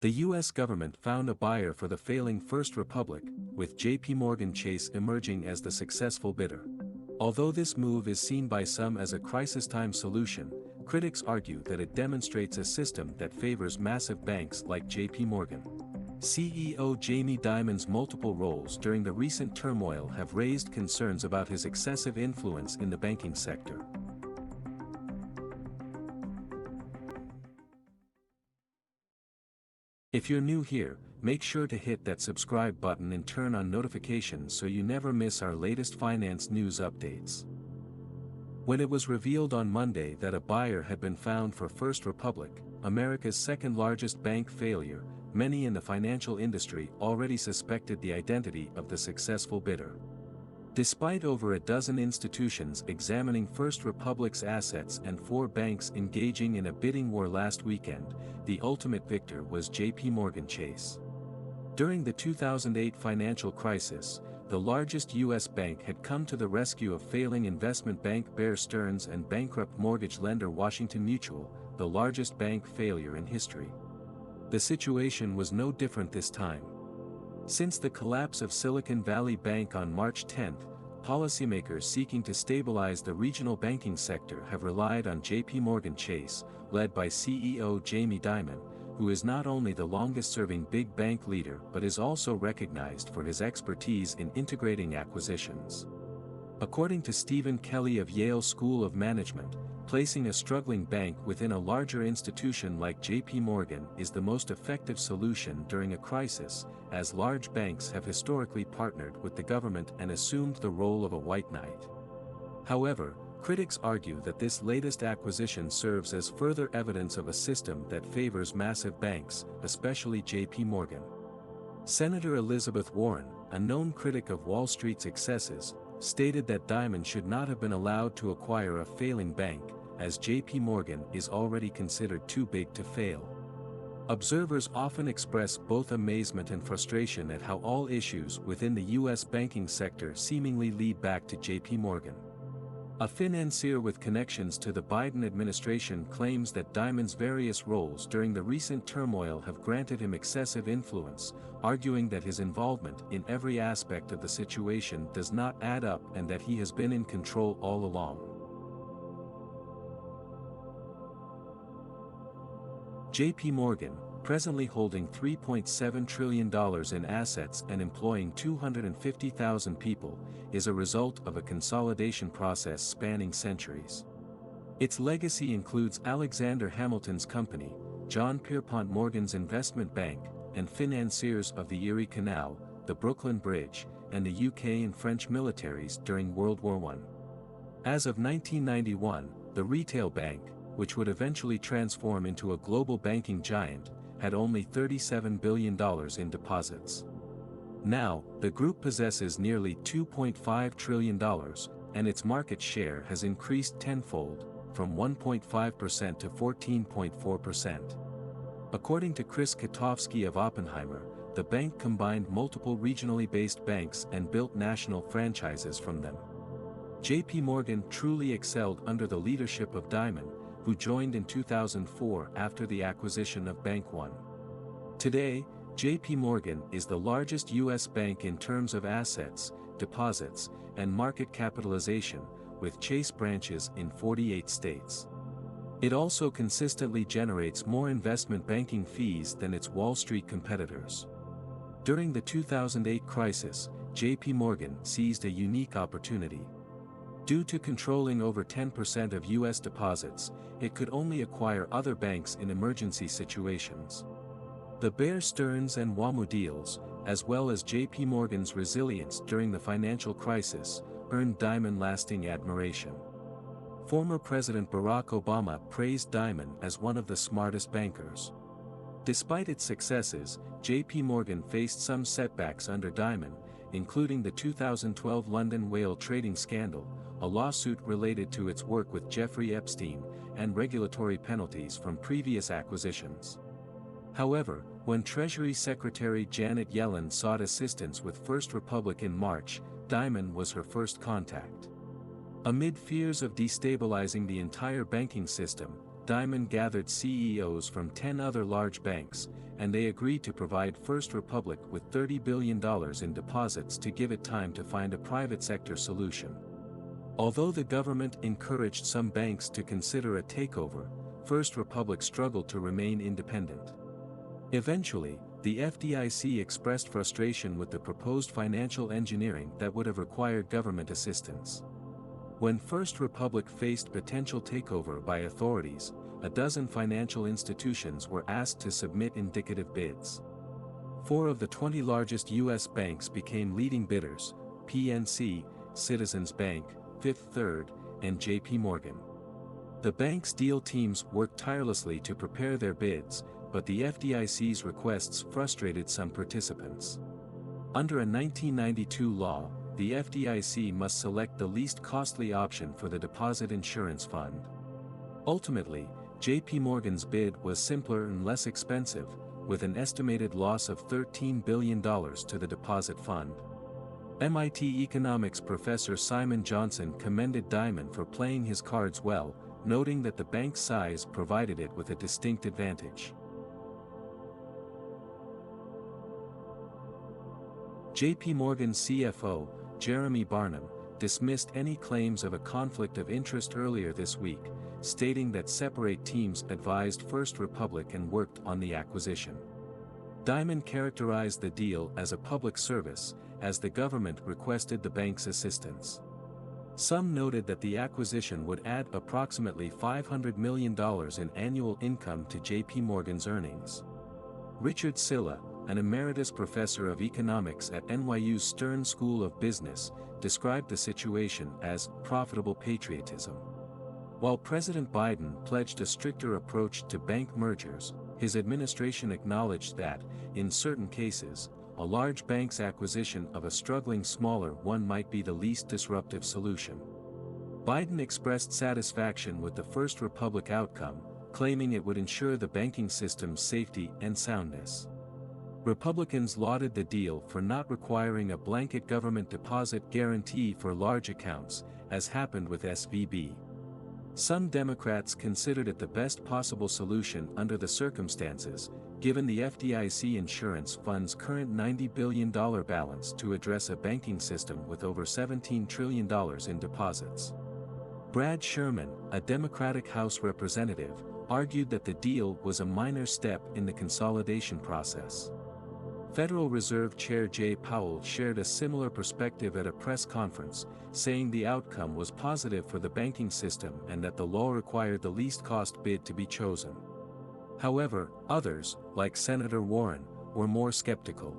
The U.S. government found a buyer for the failing First Republic, with JPMorgan Chase emerging as the successful bidder. Although this move is seen by some as a crisis-time solution, critics argue that it demonstrates a system that favors massive banks like JPMorgan. CEO Jamie Dimon's multiple roles during the recent turmoil have raised concerns about his excessive influence in the banking sector. If you're new here, make sure to hit that subscribe button and turn on notifications so you never miss our latest finance news updates. When it was revealed on Monday that a buyer had been found for First Republic, America's second-largest bank failure, many in the financial industry already suspected the identity of the successful bidder. Despite over a dozen institutions examining First Republic's assets and 4 banks engaging in a bidding war last weekend, the ultimate victor was JPMorgan Chase. During the 2008 financial crisis, the largest U.S. bank had come to the rescue of failing investment bank Bear Stearns and bankrupt mortgage lender Washington Mutual, the largest bank failure in history. The situation was no different this time. Since the collapse of Silicon Valley Bank on March 10, policymakers seeking to stabilize the regional banking sector have relied on JPMorgan Chase, led by CEO Jamie Dimon, who is not only the longest-serving big bank leader but is also recognized for his expertise in integrating acquisitions. According to Stephen Kelly of Yale School of Management, placing a struggling bank within a larger institution like JPMorgan is the most effective solution during a crisis, as large banks have historically partnered with the government and assumed the role of a white knight. However, critics argue that this latest acquisition serves as further evidence of a system that favors massive banks, especially JPMorgan. Senator Elizabeth Warren, a known critic of Wall Street's excesses, stated that Dimon should not have been allowed to acquire a failing bank, as JPMorgan is already considered too big to fail. Observers often express both amazement and frustration at how all issues within the U.S. banking sector seemingly lead back to JPMorgan. A financier with connections to the Biden administration claims that Dimon's various roles during the recent turmoil have granted him excessive influence, arguing that his involvement in every aspect of the situation does not add up and that he has been in control all along. JPMorgan, presently holding $3.7 trillion in assets and employing 250,000 people, is a result of a consolidation process spanning centuries. Its legacy includes Alexander Hamilton's company, John Pierpont Morgan's investment bank, and financiers of the Erie Canal, the Brooklyn Bridge, and the UK and French militaries during World War I. As of 1991, the retail bank, which would eventually transform into a global banking giant, had only $37 billion in deposits. Now, the group possesses nearly $2.5 trillion, and its market share has increased tenfold, from 1.5% to 14.4%. According to Chris Katofsky of Oppenheimer, the bank combined multiple regionally based banks and built national franchises from them. JPMorgan truly excelled under the leadership of Dimon, who joined in 2004 after the acquisition of Bank One. Today, JPMorgan is the largest U.S. bank in terms of assets, deposits, and market capitalization, with Chase branches in 48 states. It also consistently generates more investment banking fees than its Wall Street competitors. During the 2008 crisis, JPMorgan seized a unique opportunity. Due to controlling over 10% of U.S. deposits, it could only acquire other banks in emergency situations. The Bear Stearns and WAMU deals, as well as JPMorgan's resilience during the financial crisis, earned Dimon lasting admiration. Former President Barack Obama praised Dimon as one of the smartest bankers. Despite its successes, JPMorgan faced some setbacks under Dimon, including the 2012 London whale trading scandal, a lawsuit related to its work with Jeffrey Epstein, and regulatory penalties from previous acquisitions. However, when Treasury Secretary Janet Yellen sought assistance with First Republic in March, Dimon was her first contact. Amid fears of destabilizing the entire banking system, Diamond gathered CEOs from 10 other large banks, and they agreed to provide First Republic with $30 billion in deposits to give it time to find a private sector solution. Although the government encouraged some banks to consider a takeover, First Republic struggled to remain independent. Eventually, the FDIC expressed frustration with the proposed financial engineering that would have required government assistance. When First Republic faced potential takeover by authorities, a dozen financial institutions were asked to submit indicative bids. 4 of the 20 largest U.S. banks became leading bidders: PNC, Citizens Bank, Fifth Third, and JPMorgan. The bank's deal teams worked tirelessly to prepare their bids, but the FDIC's requests frustrated some participants. Under a 1992 law, the FDIC must select the least costly option for the deposit insurance fund. Ultimately, JPMorgan's bid was simpler and less expensive, with an estimated loss of $13 billion to the deposit fund. MIT economics professor Simon Johnson commended Diamond for playing his cards well, noting that the bank's size provided it with a distinct advantage. JPMorgan CFO, Jeremy Barnum, dismissed any claims of a conflict of interest earlier this week, stating that separate teams advised First Republic and worked on the acquisition. Diamond characterized the deal as a public service, as the government requested the bank's assistance. Some noted that the acquisition would add approximately $500 million in annual income to JPMorgan's earnings. Richard Silla, an emeritus professor of economics at NYU's Stern School of Business, described the situation as profitable patriotism. While President Biden pledged a stricter approach to bank mergers, his administration acknowledged that, in certain cases, a large bank's acquisition of a struggling smaller one might be the least disruptive solution. Biden expressed satisfaction with the First Republic outcome, claiming it would ensure the banking system's safety and soundness. Republicans lauded the deal for not requiring a blanket government deposit guarantee for large accounts, as happened with SVB. Some Democrats considered it the best possible solution under the circumstances, given the FDIC insurance fund's current $90 billion balance to address a banking system with over $17 trillion in deposits. Brad Sherman, a Democratic House representative, argued that the deal was a minor step in the consolidation process. Federal Reserve Chair Jay Powell shared a similar perspective at a press conference, saying the outcome was positive for the banking system and that the law required the least cost bid to be chosen. However, others, like Senator Warren, were more skeptical.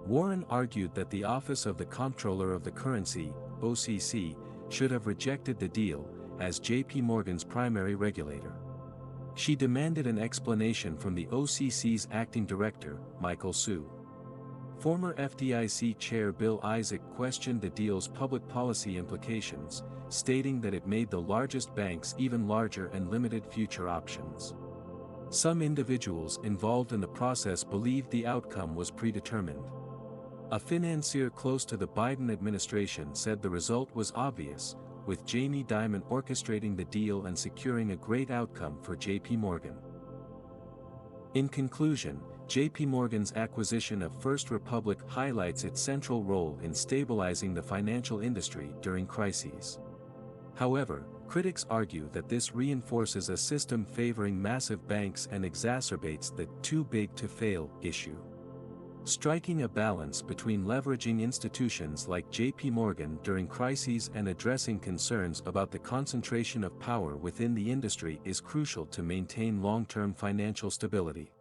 Warren argued that the Office of the Comptroller of the Currency, OCC, should have rejected the deal, as JPMorgan's primary regulator. She demanded an explanation from the OCC's acting director, Michael Hsu. Former FDIC Chair Bill Isaac questioned the deal's public policy implications, stating that it made the largest banks even larger and limited future options. Some individuals involved in the process believed the outcome was predetermined. A financier close to the Biden administration said the result was obvious, with Jamie Dimon orchestrating the deal and securing a great outcome for JPMorgan. In conclusion, JPMorgan's acquisition of First Republic highlights its central role in stabilizing the financial industry during crises. However, critics argue that this reinforces a system favoring massive banks and exacerbates the "too big to fail" issue. Striking a balance between leveraging institutions like JPMorgan during crises and addressing concerns about the concentration of power within the industry is crucial to maintain long-term financial stability.